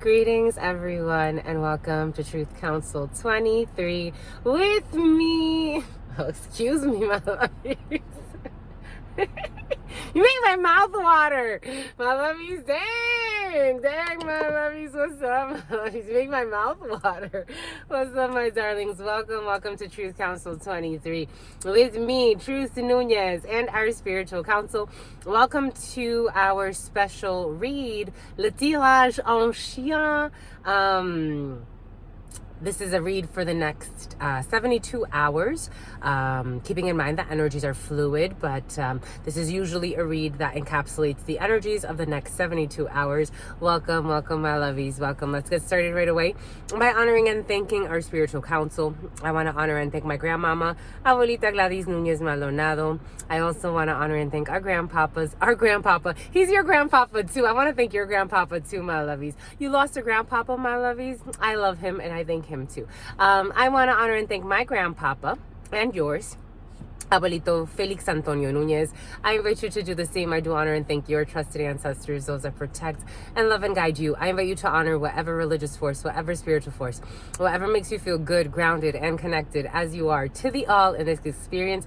Greetings, everyone, and welcome to Truth Council 23 with me. Oh, excuse me, my lovies. You make my mouth water. My lovies, dang, my lovies, what's up, my lovies? You make my mouth water. What's up, my darlings? Welcome to Truth Council 23 with me, Truth Nunez, and our spiritual council. Welcome to our special read, Le Tirage en Chien. This is a read for the next 72 hours, keeping in mind that energies are fluid, but this is usually a read that encapsulates the energies of the next 72 hours. Welcome, my lovies. Welcome. Let's get started right away by honoring and thanking our spiritual council. I want to honor and thank my grandmama, Abuelita Gladys Nunez Maldonado. I also want to honor and thank our grandpapa. He's your grandpapa too. I want to thank your grandpapa too, my lovies. You lost a grandpapa, my lovies. I love him and I thank him too. I want to honor and thank my grandpapa and yours, Abuelito Felix Antonio Nunez. I invite you to do the same. I do honor and thank your trusted ancestors, those that protect and love and guide you. I invite you to honor whatever religious force, whatever spiritual force, whatever makes you feel good, grounded, and connected as you are to the all in this experience.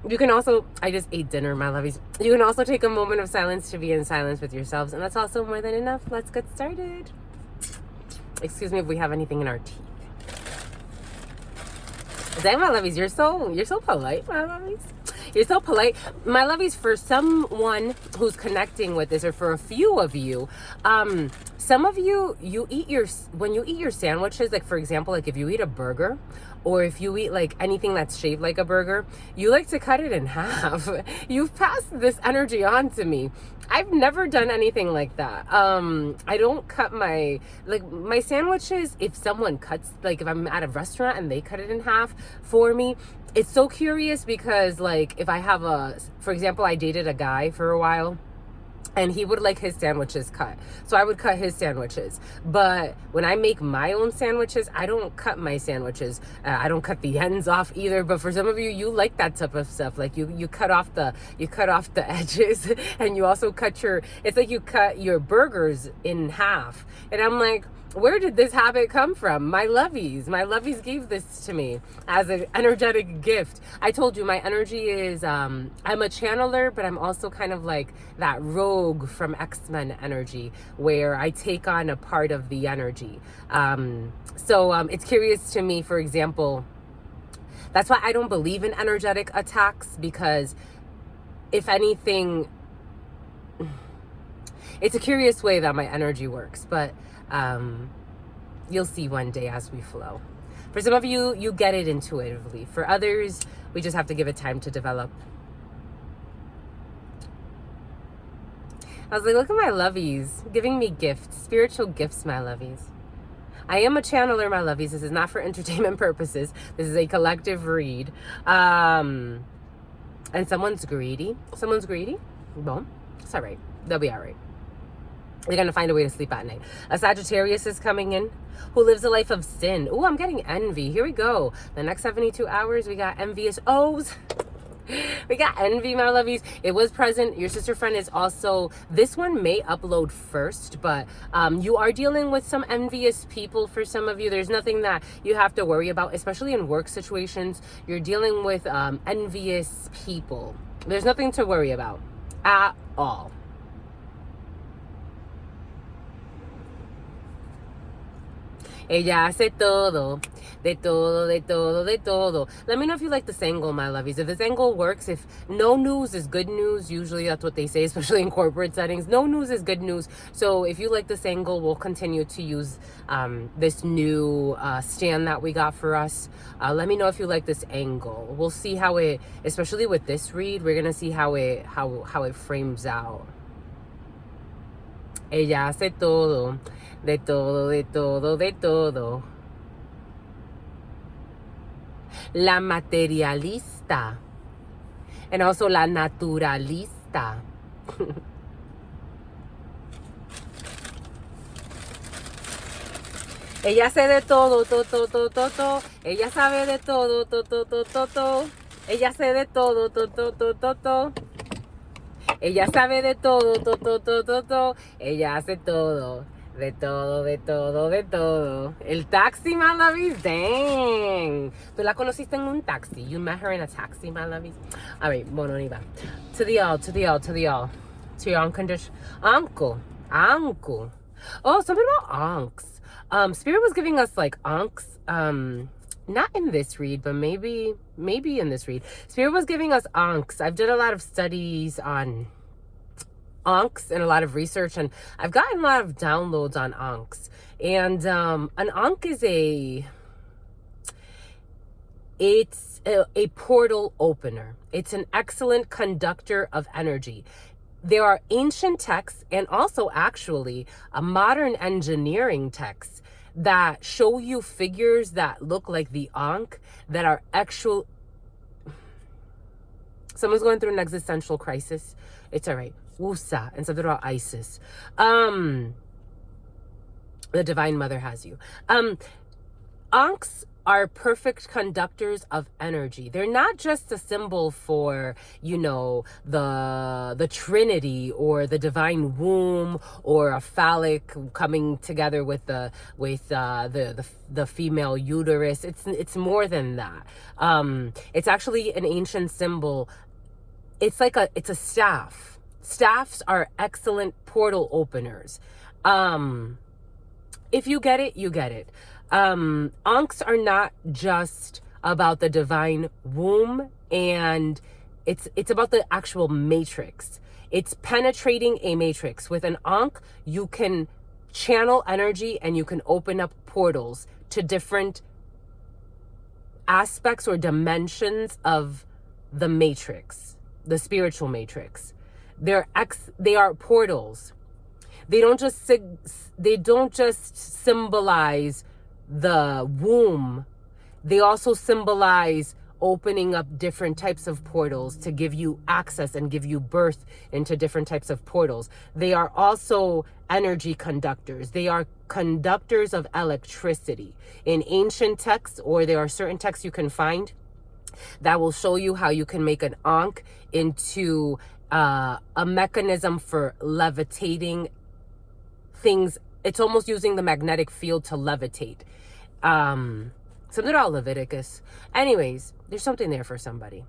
You can also, I just ate dinner, my lovies. You can also take a moment of silence to be in silence with yourselves, and that's also more than enough. Let's get started. Excuse me if we have anything in our teeth. Dang, my lovies, you're so polite, my lovies. You're so polite. My lovies, for someone who's connecting with this, or for a few of you, some of you, when you eat your sandwiches, like for example, like if you eat a burger, or if you eat like anything that's shaped like a burger, you like to cut it in half. You've passed this energy on to me. I've never done anything like that. I don't cut my sandwiches. If someone cuts, like if I'm at a restaurant and they cut it in half for me, it's so curious because like if I have for example, I dated a guy for a while, and he would like his sandwiches cut. So I would cut his sandwiches. But when I make my own sandwiches, I don't cut my sandwiches. I don't cut the ends off either. But for some of you, you like that type of stuff. Like you cut off the edges, and you also it's like you cut your burgers in half. And I'm like, where did this habit come from? My lovies gave this to me as an energetic gift. I told you my energy is, I'm a channeler, but I'm also kind of like that rogue from X-Men energy where I take on a part of the energy. So it's curious to me, for example, that's why I don't believe in energetic attacks, because if anything, it's a curious way that my energy works, but you'll see one day as we flow. For some of you, you get it intuitively. For others, we just have to give it time to develop. I was like, look at my lovies giving me gifts, spiritual gifts, my lovies. I am a channeler, my lovies. This is not for entertainment purposes. This is a collective read. And someone's greedy. Well, it's all right. They'll be all right. They're going to find a way to sleep at night. A Sagittarius is coming in who lives a life of sin. Oh, I'm getting envy. Here we go. The next 72 hours, we got envious O's. We got envy, my lovies. It was present. Your sister friend is also, this one may upload first, but you are dealing with some envious people for some of you. There's nothing that you have to worry about, especially in work situations. You're dealing with envious people. There's nothing to worry about at all. Ella hace todo, de todo, de todo, de todo. Let me know if you like this angle, my lovies. If this angle works, if no news is good news, usually that's what they say, especially in corporate settings. No news is good news. So if you like this angle, we'll continue to use this new stand that we got for us. Let me know if you like this angle. We'll see how it, especially with this read, we're gonna see how it frames out. Ella hace todo. De todo, de todo, de todo. La materialista. And also la naturalista. Ella sabe de todo, todo. Ella sabe de todo, todo. Ella sabe de todo, todo. Ella sabe de todo, todo. Ella hace todo. De todo, de todo, de todo. El taxi, my lovies, dang. Tú la conociste en un taxi. You met her in a taxi, my lovies. All right, bueno, ni va. To the all, to the all, to the all. To your unconditional uncle. Uncle. Oh, something about unks. Spirit was giving us like unks. Not in this read, but maybe in this read. Spirit was giving us unks. I've done a lot of studies on unks and a lot of research, and I've gotten a lot of downloads on unks. And an unk is it's a portal opener. It's an excellent conductor of energy. There are ancient texts and also actually a modern engineering texts that show you figures that look like the Ankh that are actual. Someone's going through an existential crisis. It's all right. Wusa, and something about Isis. The Divine Mother has you. Ankhs are perfect conductors of energy. They're not just a symbol for, you know, the Trinity or the divine womb or a phallic coming together with the female uterus. It's more than that. It's actually an ancient symbol. It's a staff. Staffs are excellent portal openers. If you get it, you get it. Ankhs are not just about the divine womb, and it's about the actual matrix. It's penetrating a matrix. With an Ankh, you can channel energy and you can open up portals to different aspects or dimensions of the matrix, the spiritual matrix. They are portals. They don't just symbolize the womb. They also symbolize opening up different types of portals to give you access and give you birth into different types of portals. They are also energy conductors. They are conductors of electricity. In ancient texts, or there are certain texts you can find that will show you how you can make an Ankh into a mechanism for levitating things. It's almost using the magnetic field to levitate. Something about Leviticus. Anyways, there's something there for somebody.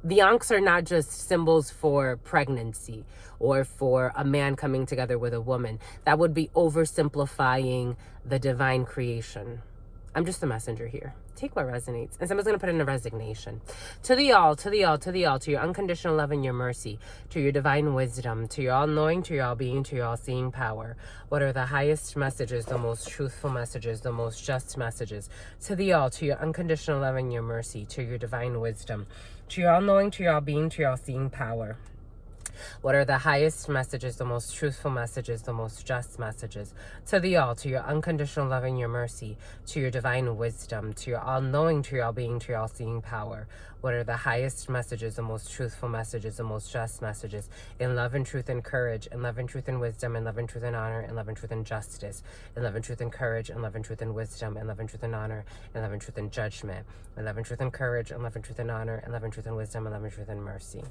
The Ankhs are not just symbols for pregnancy or for a man coming together with a woman. That would be oversimplifying the divine creation. I'm just the messenger here. Take what resonates. And someone's going to put in a resignation. To the all, to the all, to the all, to your unconditional love and your mercy, to your divine wisdom, to your all-knowing, to your all-being, to your all-seeing power. What are the highest messages, the most truthful messages, the most just messages? To the all, to your unconditional love and your mercy, to your divine wisdom, to your all-knowing, to your all-being, to your all-seeing power. What are the highest messages, the most truthful messages, the most just messages? To the all, to your unconditional love and your mercy, to your divine wisdom, to your all-knowing, to your all-being, to your all-seeing power. What are the highest messages, the most truthful messages, the most just messages? In love and truth and courage, in love and truth and wisdom, in love and truth and honor, in love and truth and justice, in love and truth and courage, in love and truth and wisdom, in love and truth and honor, in love and truth and judgment, in love and truth and courage, in love and truth and honor, in love and truth and wisdom, in love and truth and mercy.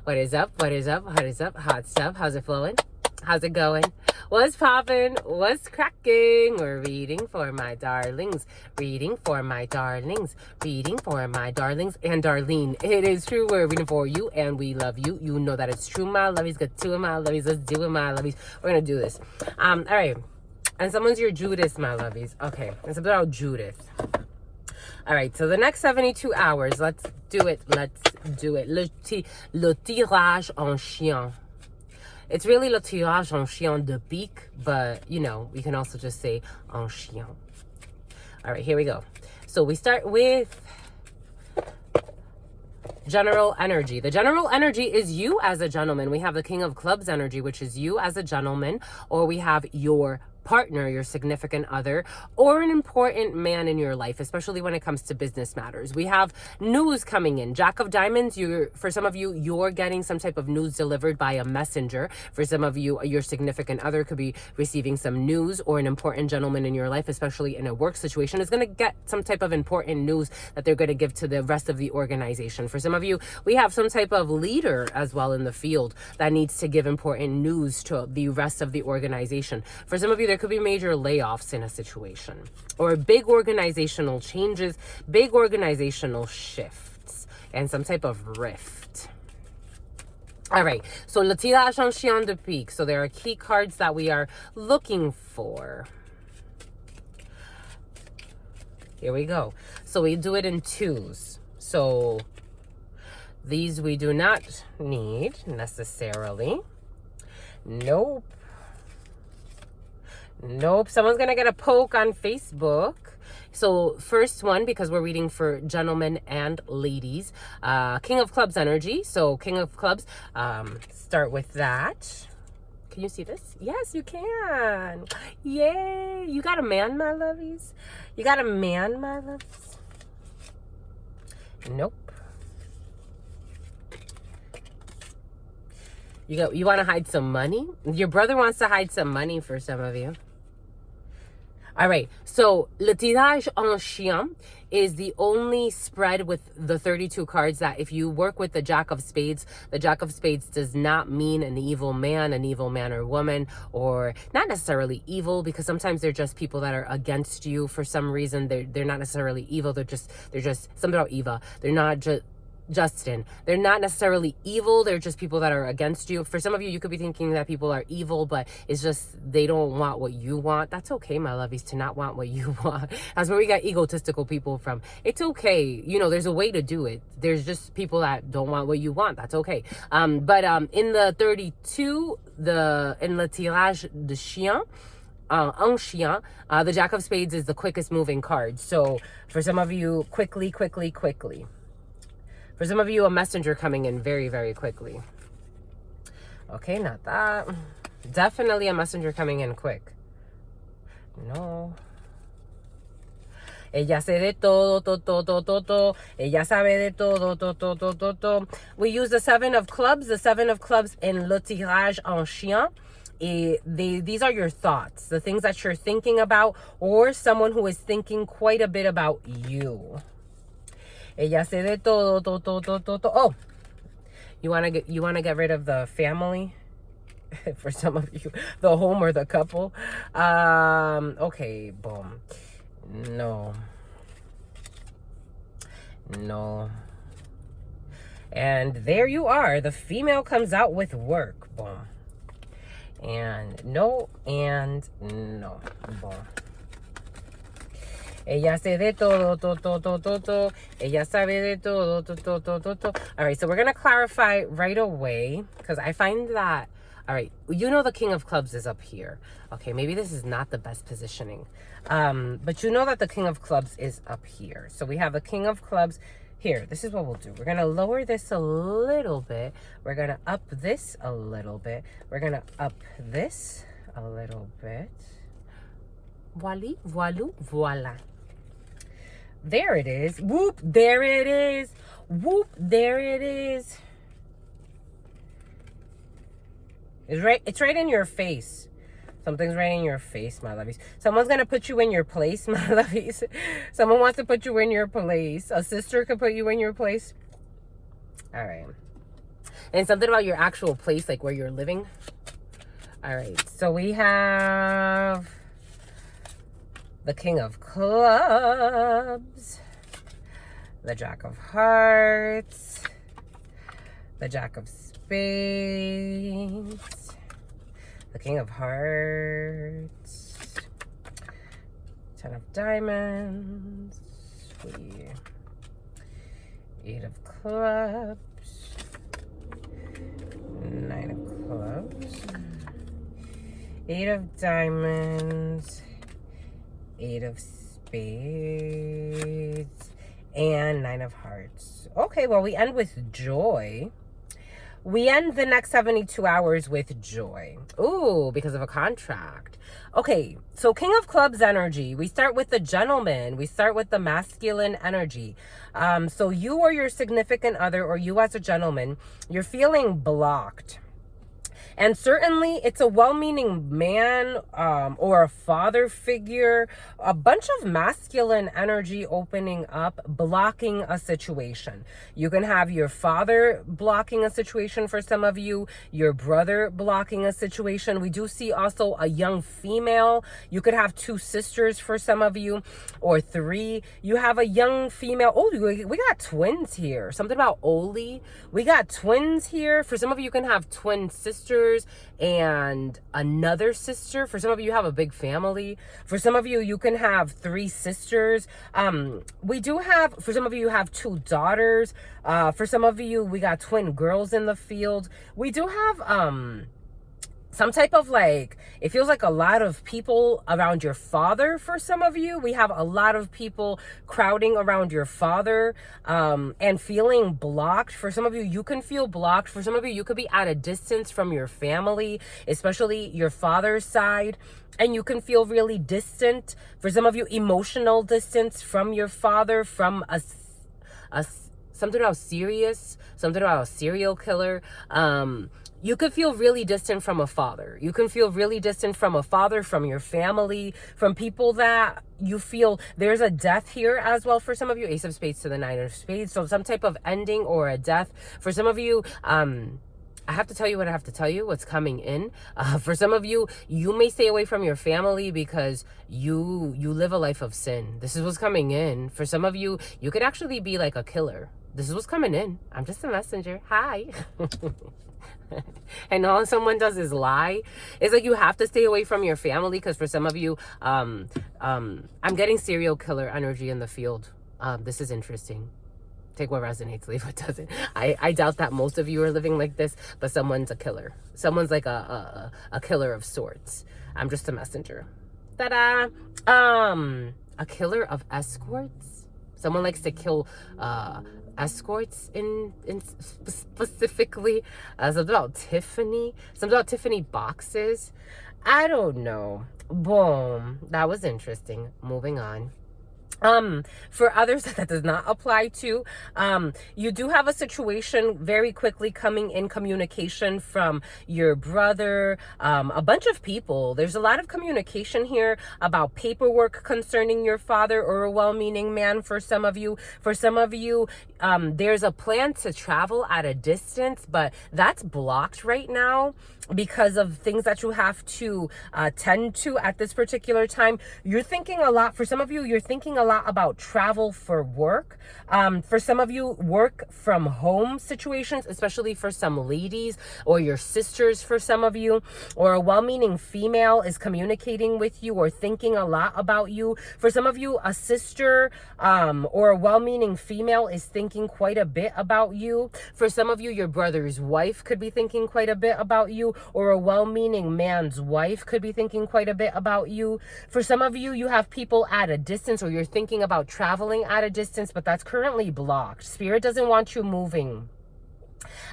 What is up? What is up? What is up? Hot stuff. How's it flowing? How's it going? What's popping? What's cracking? We're reading for my darlings. Reading for my darlings. Reading for my darlings and Darlene. It is true. We're reading for you and we love you. You know that it's true, my lovies. Got two of my lovies. Let's do it, my lovies. We're going to do this. All right. And someone's your Judas, my lovies. Okay. It's about Judith. All right. So the next 72 hours, let's do it. Let's do it. Le tirage en chien. It's really le tirage en chien de pique, but, you know, we can also just say en chien. All right, here we go. So we start with general energy. The general energy is you as a gentleman. We have the King of Clubs energy, which is you as a gentleman, or we have your partner, your significant other, or an important man in your life, especially when it comes to business matters. We have news coming in. Jack of Diamonds, for some of you, you're getting some type of news delivered by a messenger. For some of you, your significant other could be receiving some news, or an important gentleman in your life, especially in a work situation, is going to get some type of important news that they're going to give to the rest of the organization. For some of you, we have some type of leader as well in the field that needs to give important news to the rest of the organization. For some of you, there could be major layoffs in a situation, or big organizational changes, big organizational shifts, and some type of rift. All right, so le tirage en Chien de pique. So there are key cards that we are looking for. Here we go. So we do it in twos. So these we do not need necessarily. Nope. Nope. Someone's going to get a poke on Facebook. So first one, because we're reading for gentlemen and ladies, King of Clubs energy. So King of Clubs, start with that. Can you see this? Yes, you can. Yay. You got a man, my lovies? You got a man, my loves? Nope. You want to hide some money? Your brother wants to hide some money for some of you. All right, so le tirage en Chien is the only spread with the 32 cards that if you work with the Jack of Spades does not mean an evil man or woman, or not necessarily evil, because sometimes they're just people that are against you for some reason. They're not necessarily evil. They're just something about Eva. They're not just Justin. They're not necessarily evil. They're just people that are against you. For some of you, you could be thinking that people are evil, but it's just they don't want what you want. That's okay, my lovies, to not want what you want. That's where we got egotistical people from. It's okay. You know, there's a way to do it. There's just people that don't want what you want. That's okay. But in the 32, in le tirage de Chien, en Chien, the Jack of Spades is the quickest moving card. So for some of you, quickly. For some of you, a messenger coming in very, very quickly. Okay, not that. Definitely a messenger coming in quick. No. Ella sé de todo, todo. Ella sabe de todo, todo. We use the Seven of Clubs. The Seven of Clubs in le tirage en Chien. These are your thoughts, the things that you're thinking about, or someone who is thinking quite a bit about you. Ella sé de todo, todo. Oh, you wanna get rid of the family? For some of you, the home or the couple. Okay, boom. No. And there you are. The female comes out with work. Boom. And no, and no. Boom. Ella sé de todo, todo. Ella sabe de todo, todo. All right, so we're going to clarify right away, because I find that, all right, you know the King of Clubs is up here. Okay, maybe this is not the best positioning. But you know that the King of Clubs is up here. So we have the King of Clubs here. This is what we'll do. We're going to lower this a little bit. We're going to up this a little bit. We're going to up this a little bit. Voila. There it is. Whoop, there it is. Whoop, there it is. It's right in your face. Something's right in your face, my lovies. Someone's going to put you in your place, my lovies. Someone wants to put you in your place. A sister could put you in your place. All right. And something about your actual place, like where you're living. All right. So we have the King of Clubs, the Jack of Hearts, the Jack of Spades, the King of Hearts, 10 of Diamonds, 8 of Clubs, 9 of Clubs, 8 of Diamonds, 8 of Spades, and 9 of Hearts. Okay, well, we end with joy. We end the next 72 hours with joy. Ooh, because of a contract. Okay, so King of Clubs energy. We start with the gentleman. We start with the masculine energy. So you or your significant other, or you as a gentleman, you're feeling blocked. And certainly it's a well-meaning man or a father figure, a bunch of masculine energy opening up, blocking a situation. You can have your father blocking a situation for some of you, your brother blocking a situation. We do see also a young female. You could have 2 sisters for some of you, or 3. You have a young female. Oh, we got twins here. Something about Oli. We got twins here. For some of you, you can have twin sisters and another sister. For some of you, have a big family. For some of you, you can have 3 sisters. We do have, for some of you, you have 2 daughters. For some of you, we got twin girls in the field. We do have some type of like, it feels like a lot of people around your father. For some of you, we have a lot of people crowding around your father and feeling blocked. For some of you, you can feel blocked. For some of you, you could be at a distance from your family, especially your father's side, and you can feel really distant. For some of you, emotional distance from your father, from a something about serious, something about a serial killer. You could feel really distant from a father. You can feel really distant from a father, from your family, from people that you feel. There's a death here as well for some of you. Ace of Spades to the 9 of Spades. So some type of ending or a death. For some of you, I have to tell you what I have to tell you, what's coming in. For some of you, you may stay away from your family because you live a life of sin. This is what's coming in. For some of you, you could actually be like a killer. This is what's coming in. I'm just a messenger. Hi. And all someone does is lie. It's like you have to stay away from your family because for some of you, I'm getting serial killer energy in the field. This is interesting. Take what resonates, leave what doesn't. I doubt that most of you are living like this, but someone's a killer. Someone's like a killer of sorts. I'm just a messenger. Ta-da! A killer of escorts. Someone likes to kill escorts in specifically. Something about Tiffany. Something about Tiffany boxes. I don't know. Boom. That was interesting. Moving on. For others that does not apply to, you do have a situation very quickly coming in, communication from your brother, a bunch of people. There's a lot of communication here about paperwork concerning your father or a well-meaning man for some of you. For some of you, there's a plan to travel at a distance, but that's blocked right now because of things that you have to tend to at this particular time. You're thinking a lot. For some of you, you're thinking a lot about travel for work. For some of you, work from home situations, especially for some ladies or your sisters. For some of you, or a well-meaning female is communicating with you or thinking a lot about you. For some of you, a sister or a well-meaning female is thinking quite a bit about you. For some of you, your brother's wife could be thinking quite a bit about you, or a well-meaning man's wife could be thinking quite a bit about you. For some of you, you have people at a distance, or you're thinking about traveling at a distance, but that's currently blocked. Spirit doesn't want you moving.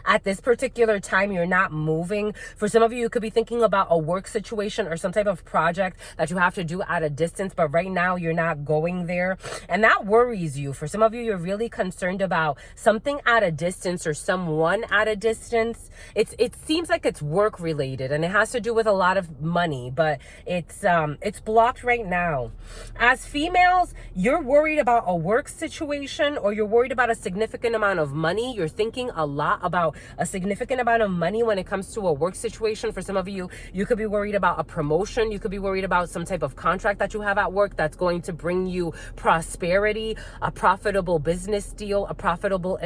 At this particular time, you're not moving. For some of you, you could be thinking about a work situation or some type of project that you have to do at a distance, but right now you're not going there. And that worries you. For some of you, you're really concerned about something at a distance or someone at a distance. It seems like it's work related and it has to do with a lot of money, but it's blocked right now. As females, you're worried about a work situation, or you're worried about a significant amount of money. You're thinking a lot about a significant amount of money when it comes to a work situation. For some of you, you could be worried about a promotion. You could be worried about some type of contract that you have at work that's going to bring you prosperity, a profitable business deal, a profitable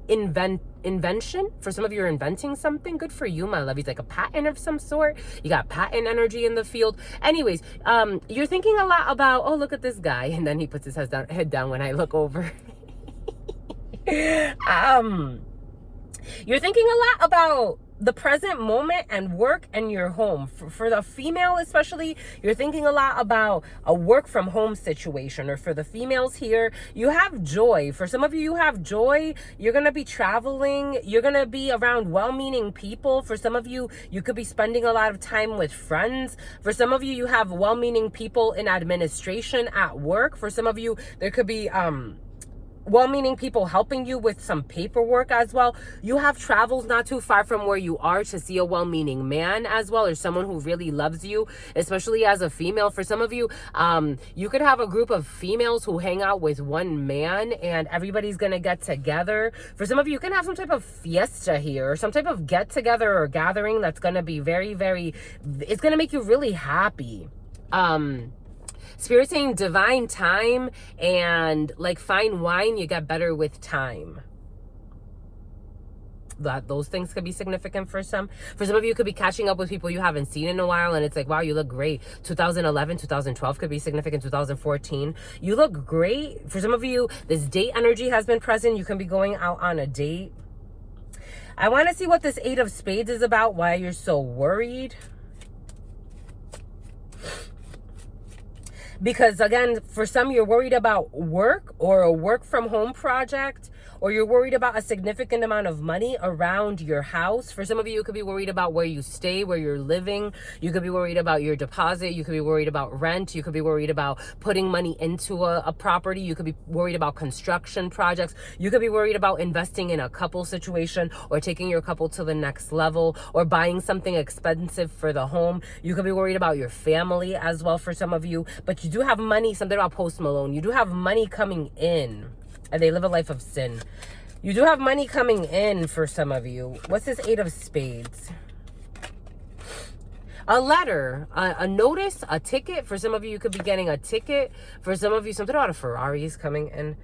invention. For some of you, are inventing something. Good for you, my lovies. Like a patent of some sort. You got patent energy in the field. Anyways, you're thinking a lot about, oh, look at this guy, and then he puts his head down when I look over. You're thinking a lot about the present moment and work and your home. For the female especially, you're thinking a lot about a work from home situation. Or for the females here, you have joy. For some of you, you have joy. You're going to be traveling. You're going to be around well-meaning people. For some of you, you could be spending a lot of time with friends. For some of you, you have well-meaning people in administration at work. For some of you, there could be well-meaning people helping you with some paperwork as well. You have travels not too far from where you are to see a well-meaning man as well, or someone who really loves you, especially as a female. For some of you, you could have a group of females who hang out with one man and everybody's gonna get together. For some of you, you can have some type of fiesta here, or some type of get together or gathering that's gonna be very, very, it's gonna make you really happy. Spirit saying divine time, and like fine wine, you get better with time. Those things could be significant for some. For some of you, you could be catching up with people you haven't seen in a while, and it's like, wow, you look great. 2011, 2012 could be significant. 2014, you look great. For some of you, this date energy has been present. You can be going out on a date. I want to see what this 8 of Spades is about, why you're so worried. Because again, for some, you're worried about work or a work from home project, or you're worried about a significant amount of money around your house. For some of you, you could be worried about where you stay, where you're living. You could be worried about your deposit. You could be worried about rent. You could be worried about putting money into a property. You could be worried about construction projects. You could be worried about investing in a couple situation, or taking your couple to the next level, or buying something expensive for the home. You could be worried about your family as well for some of you. But you do have money, something about Post Malone. You do have money coming in. And they live a life of sin. You do have money coming in for some of you. What's this 8 of Spades? A letter, a notice, a ticket. For some of you, you could be getting a ticket. For some of you, something about a Ferrari is coming in.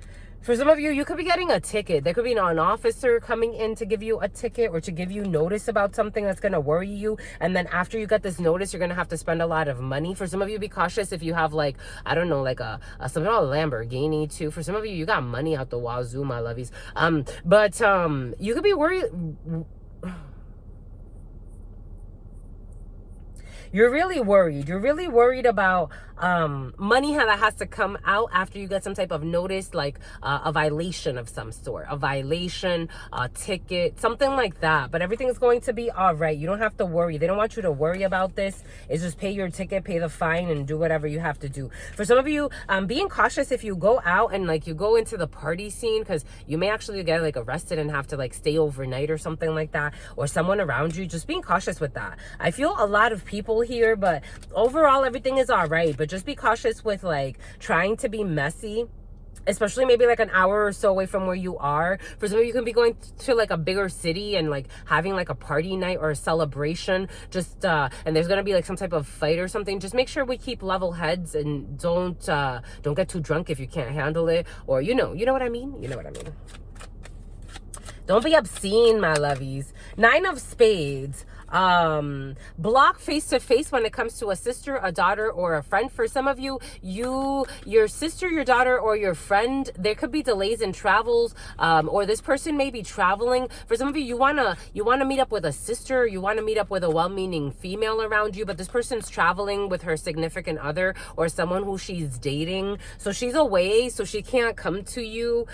For some of you, you could be getting a ticket. There could be an officer coming in to give you a ticket, or to give you notice about something that's going to worry you. And then after you get this notice, you're going to have to spend a lot of money. For some of you, be cautious if you have like, I don't know, like something about a Lamborghini too. For some of you, you got money out the wazoo, my lovies. But you could be worried. You're really worried. You're really worried about money that has to come out after you get some type of notice, like a violation of some sort, a violation, a ticket, something like that. But everything's going to be all right. You don't have to worry. They don't want you to worry about this. It's just pay your ticket, pay the fine, and do whatever you have to do. For some of you, being cautious if you go out and like you go into the party scene, because you may actually get like arrested and have to like stay overnight or something like that, or someone around you. Just being cautious with that. I feel a lot of people here, but overall everything is all right. But just be cautious with like trying to be messy, especially maybe like an hour or so away from where you are. For some of you, you can be going to like a bigger city and like having like a party night or a celebration, just and there's gonna be like some type of fight or something. Just make sure we keep level heads and don't get too drunk if you can't handle it, or you know what I mean. Don't be obscene, my lovies. 9 of Spades. Block face-to-face when it comes to a sister, a daughter, or a friend. For some of you, your sister, your daughter, or your friend, there could be delays in travels, or this person may be traveling. For some of you, you wanna meet up with a sister, you wanna meet up with a well-meaning female around you, but this person's traveling with her significant other or someone who she's dating. So she's away, so she can't come to you.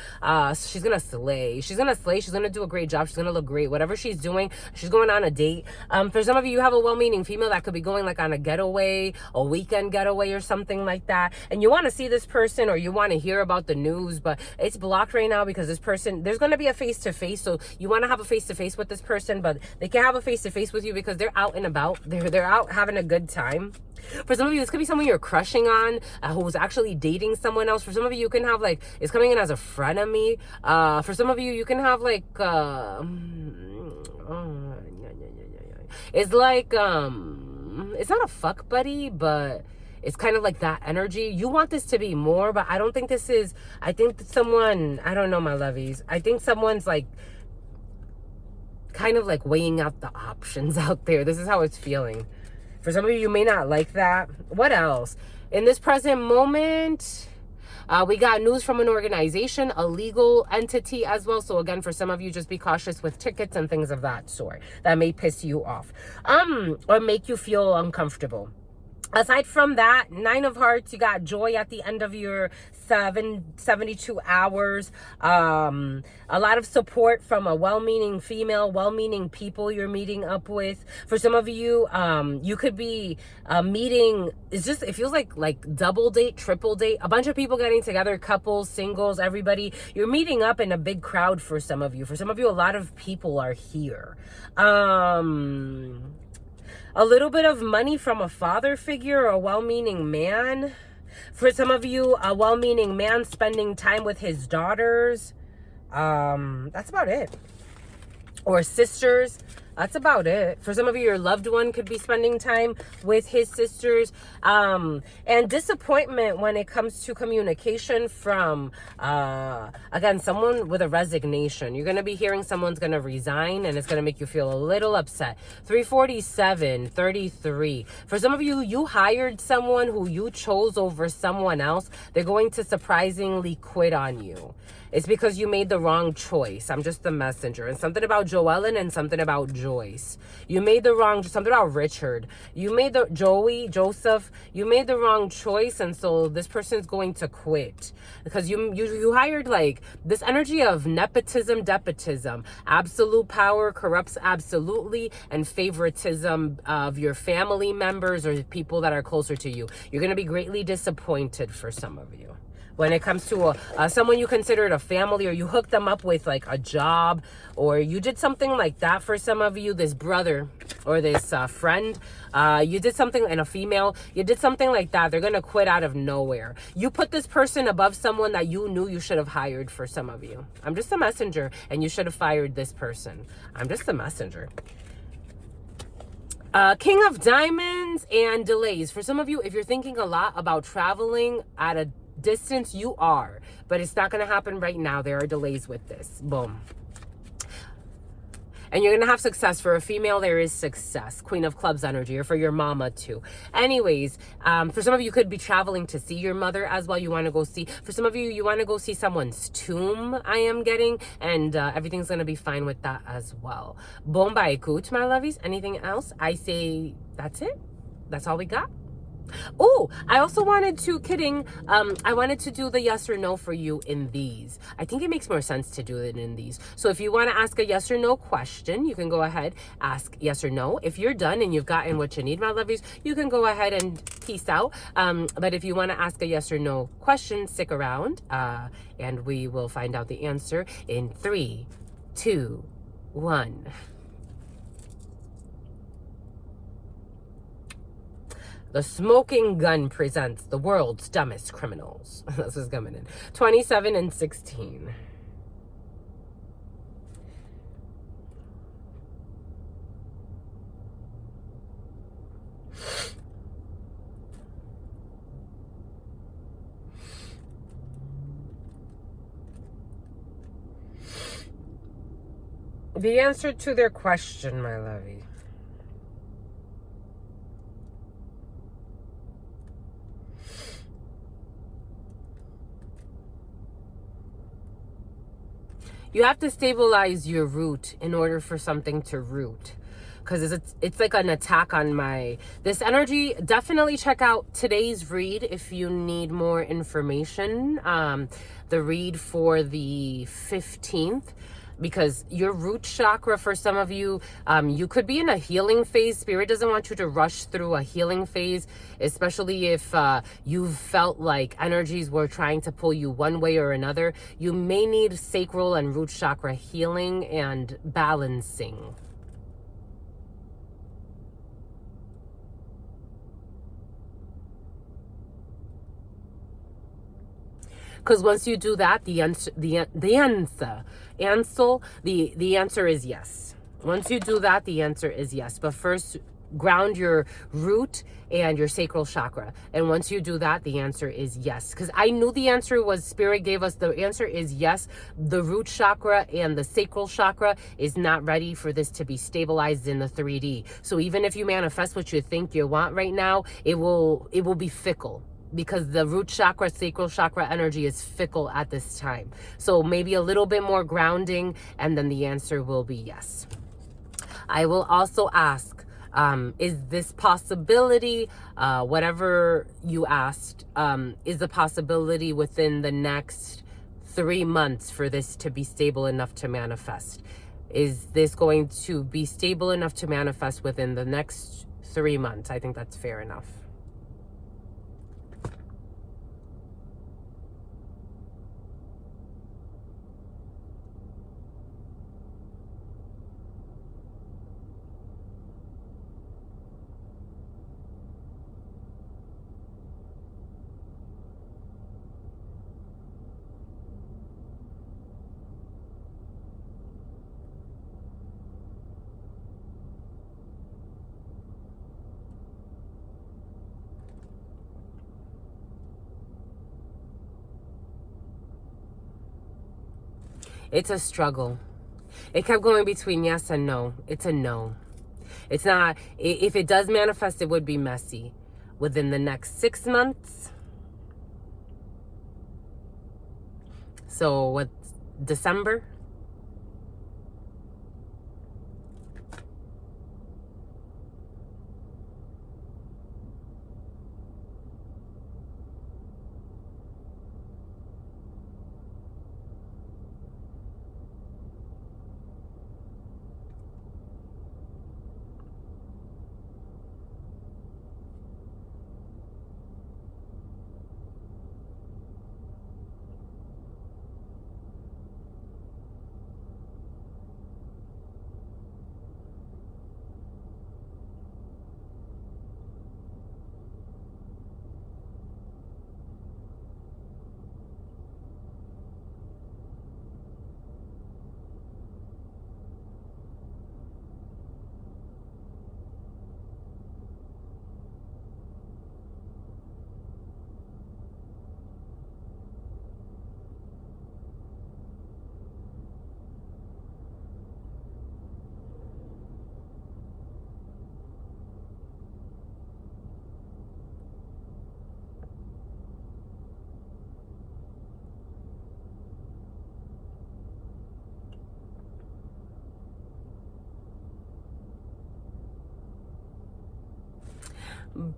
She's gonna slay. She's gonna do a great job. She's gonna look great. Whatever she's doing, she's going on a date. For some of you, you have a well-meaning female that could be going like on a getaway, a weekend getaway or something like that. And you want to see this person, or you want to hear about the news, but it's blocked right now because this person, there's going to be a face-to-face. So you want to have a face-to-face with this person, but they can't have a face-to-face with you because they're out and about. They're out having a good time. For some of you, this could be someone you're crushing on, who's actually dating someone else. For some of you, you can have like, it's coming in as a frenemy. For some of you, you can have like, it's like, it's not a fuck buddy, but it's kind of like that energy. You want this to be more, but I don't think this is, I think someone, I don't know, my lovies. I think someone's like, kind of like weighing out the options out there. This is how it's feeling. For some of you, you may not like that. What else? In this present moment, we got news from an organization, a legal entity as well. So again, for some of you, just be cautious with tickets and things of that sort that may piss you off, or make you feel uncomfortable. Aside from that, 9 of Hearts, you got joy at the end of your 72 hours. A lot of support from a well-meaning female, well-meaning people you're meeting up with. For some of you, you could be meeting, it feels like double date, triple date, a bunch of people getting together, couples, singles, everybody. You're meeting up in a big crowd for some of you. For some of you, a lot of people are here. A little bit of money from a father figure or a well-meaning man. For some of you, a well-meaning man spending time with his daughters. That's about it. Or sisters. That's about it. For some of you, your loved one could be spending time with his sisters. And disappointment when it comes to communication from, again, someone with a resignation. You're going to be hearing someone's going to resign, and it's going to make you feel a little upset. 347, 33. For some of you, you hired someone who you chose over someone else. They're going to surprisingly quit on you. It's because you made the wrong choice. I'm just the messenger. And something about Joellen and something about Joyce. You made the wrong, something about Richard. You made the, Joseph, you made the wrong choice. And so this person's going to quit. Because you hired like this energy of nepotism, despotism. Absolute power corrupts absolutely. And favoritism of your family members or people that are closer to you. You're going to be greatly disappointed for some of you. When it comes to someone you considered a family, or you hooked them up with like a job, or you did something like that for some of you, this brother or this friend, you did something, and a female, you did something like that. They're going to quit out of nowhere. You put this person above someone that you knew you should have hired for some of you. I'm just a messenger, and you should have fired this person. I'm just a messenger. King of Diamonds and delays. For some of you, if you're thinking a lot about traveling at a distance, you are, but it's not going to happen right now. There are delays with this. Boom. And you're going to have success. For a female, there is success. Queen of Clubs energy, or for your mama too. Anyways, for some of you, could be traveling to see your mother as well. You want to go see, for some of you, you want to go see someone's tomb, I am getting, and everything's going to be fine with that as well. Bon ba écoute, my lovies. Anything else? I say that's it. That's all we got. Oh, I also wanted to, I wanted to do the yes or no for you in these. I think it makes more sense to do it in these. So if you want to ask a yes or no question, you can go ahead, ask yes or no. If you're done and you've gotten what you need, my lovies, you can go ahead and peace out. But if you want to ask a yes or no question, stick around, and we will find out the answer in 3, 2, 1. The Smoking Gun presents the world's dumbest criminals. This is coming in. 27 and 16. The answer to their question, my lovey. You have to stabilize your root in order for something to root. Because it's like an attack on this energy. Definitely check out today's read if you need more information. The read for the 15th. Because your root chakra, for some of you, you could be in a healing phase. Spirit doesn't want you to rush through a healing phase, especially if you've felt like energies were trying to pull you one way or another. You may need sacral and root chakra healing and balancing. Because once you do that, the answer is yes. Once you do that, the answer is yes. But first, ground your root and your sacral chakra. And once you do that, the answer is yes. Because I knew the answer was, Spirit gave us the answer is yes. The root chakra and the sacral chakra is not ready for this to be stabilized in the 3D. So even if you manifest what you think you want right now, it will be fickle. Because the root chakra, sacral chakra energy is fickle at this time. So maybe a little bit more grounding, and then the answer will be yes. I will also ask Is this possibility, whatever you asked, is the possibility within the next 3 months for this to be stable enough to manifest? Is this going to be stable enough to manifest within the next 3 months? I think that's fair enough. It's a struggle. It kept going between yes and no. It's a no. It's not, if it does manifest, it would be messy. Within the next 6 months. So what's December?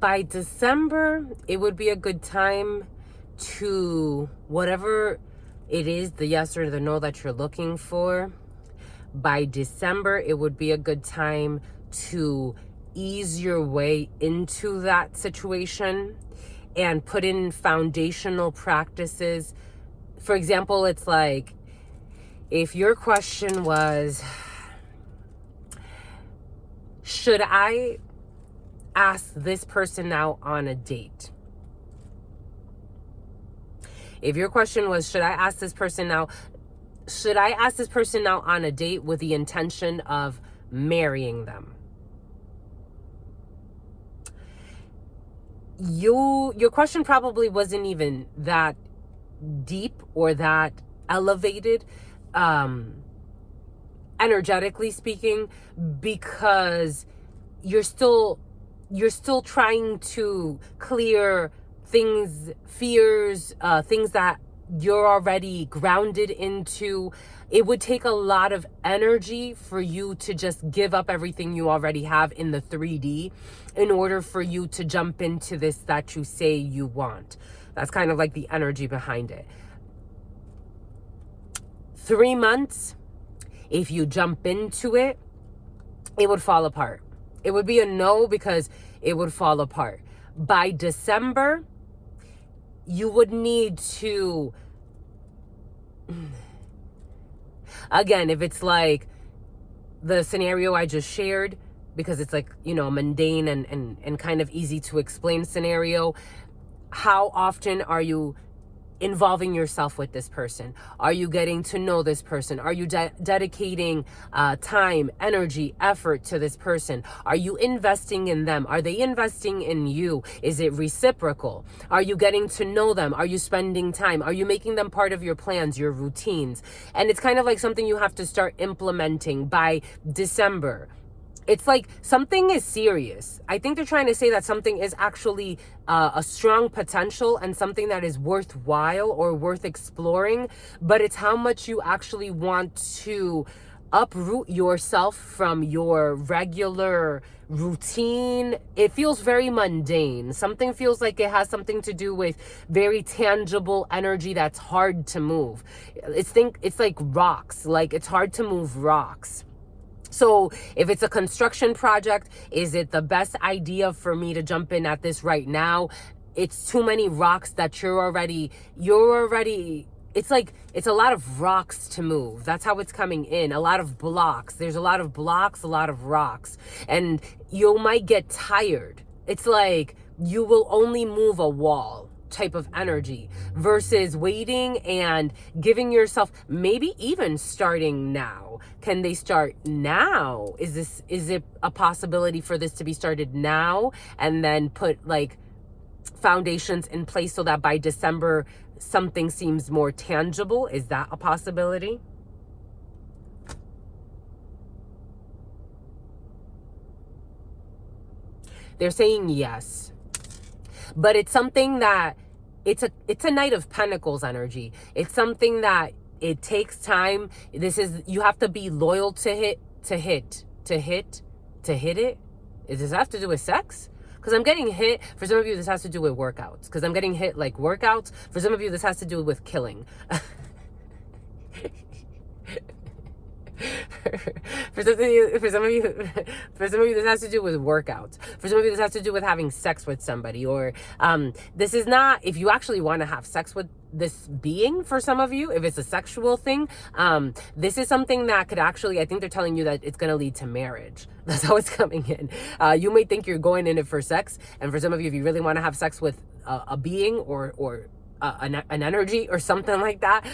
By December, it would be a good time to, whatever it is, the yes or the no that you're looking for. By December, it would be a good time to ease your way into that situation and put in foundational practices. For example, it's like, if your question was, should I ask this person out on a date? If your question was, should I ask this person out on a date with the intention of marrying them? Your question probably wasn't even that deep or that elevated, energetically speaking, because you're still trying to clear things, fears, things that you're already grounded into. It would take a lot of energy for you to just give up everything you already have in the 3D in order for you to jump into this that you say you want. That's kind of like the energy behind it. 3 months, if you jump into it, it would fall apart. It would be a no because it would fall apart. By December, you would need to, again, if it's like the scenario I just shared, because it's like, a mundane and kind of easy to explain scenario, how often are you involving yourself with this person? Are you getting to know this person? Are you dedicating time, energy, effort to this person? Are you investing in them? Are they investing in you? Is it reciprocal? Are you getting to know them? Are you spending time? Are you making them part of your plans, your routines? And it's kind of like something you have to start implementing by December. It's like something is serious. I think they're trying to say that something is actually a strong potential and something that is worthwhile or worth exploring, but it's how much you actually want to uproot yourself from your regular routine. It feels very mundane. Something feels like it has something to do with very tangible energy that's hard to move. It's like rocks. Like it's hard to move rocks. So if it's a construction project, is it the best idea for me to jump in at this right now? It's too many rocks that you're already, it's like, it's a lot of rocks to move. That's how it's coming in. A lot of blocks. There's a lot of blocks, a lot of rocks. And you might get tired. It's like you will only move a wall type of energy versus waiting and giving yourself, maybe even starting now. Can they start now? Is it a possibility for this to be started now and then put like foundations in place so that by December something seems more tangible? Is that a possibility? They're saying yes. But it's something that it's a Knight of Pentacles energy. It's something that it takes time. You have to be loyal to hit it. Does this have to do with sex? Because I'm getting hit. For some of you, this has to do with workouts. Because I'm getting hit like workouts. For some of you, this has to do with killing. For some of you, this has to do with workouts. For some of you, this has to do with having sex with somebody. Or this is not, if you actually want to have sex with this being, for some of you, if it's a sexual thing, this is something that could actually, I think they're telling you that it's going to lead to marriage. That's how it's coming in. You may think you're going in it for sex. And for some of you, if you really want to have sex with a being or an energy or something like that,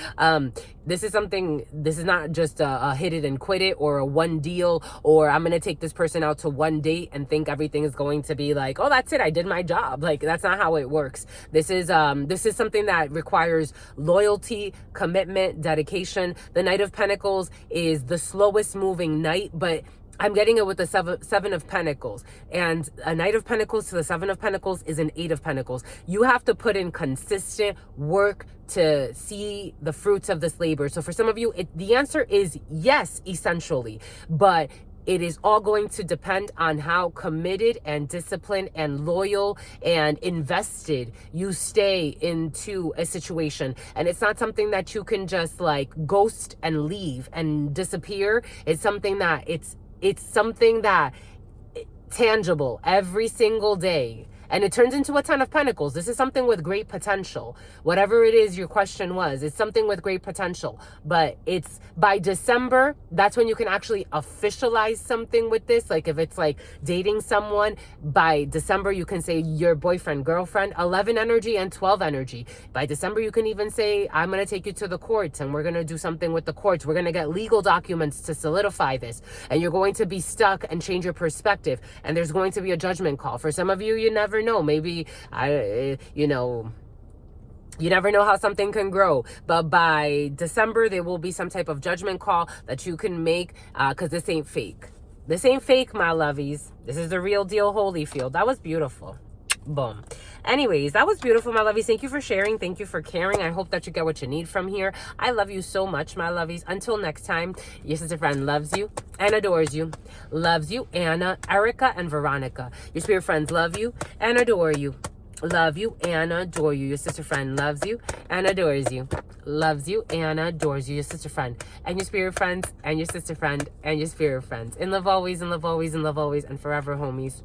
this is not just a hit it and quit it or a one deal, or I'm gonna take this person out to one date and think everything is going to be like, oh, that's it, I did my job. Like, that's not how it works. This is something that requires loyalty, commitment, dedication. The Knight of Pentacles is the slowest moving knight, but I'm getting it with the seven of Pentacles. And a Knight of Pentacles to the Seven of Pentacles is an Eight of Pentacles. You have to put in consistent work to see the fruits of this labor. So for some of you, the answer is yes, essentially. But it is all going to depend on how committed and disciplined and loyal and invested you stay into a situation. And it's not something that you can just like ghost and leave and disappear. It's something that it's something that tangible every single day. And it turns into a Ten of Pentacles. This is something with great potential. Whatever it is your question was, it's something with great potential. But it's by December, that's when you can actually officialize something with this. Like if it's like dating someone, by December you can say your boyfriend, girlfriend. 11 energy and 12 energy. By December you can even say, I'm going to take you to the courts and we're going to do something with the courts. We're going to get legal documents to solidify this. And you're going to be stuck and change your perspective. And there's going to be a judgment call. For some of you, you never know. Maybe you never know how something can grow, but by December there will be some type of judgment call that you can make, because this ain't fake. This ain't fake, my lovies. This is the real deal. Holyfield. That was beautiful. Boom. Anyways, that was beautiful, my lovies. Thank you for sharing. Thank you for caring. I hope that you get what you need from here. I love you so much, my lovies. Until next time, your sister friend loves you and adores you. Loves you, Anna, Erica, and Veronica. Your spirit friends love you and adore you. Love you and adore you. Your sister friend loves you and adores you. Loves you and adores you. Your sister friend and your spirit friends and your sister friend and your spirit friends. In love always, in love always, in love always, and forever, homies.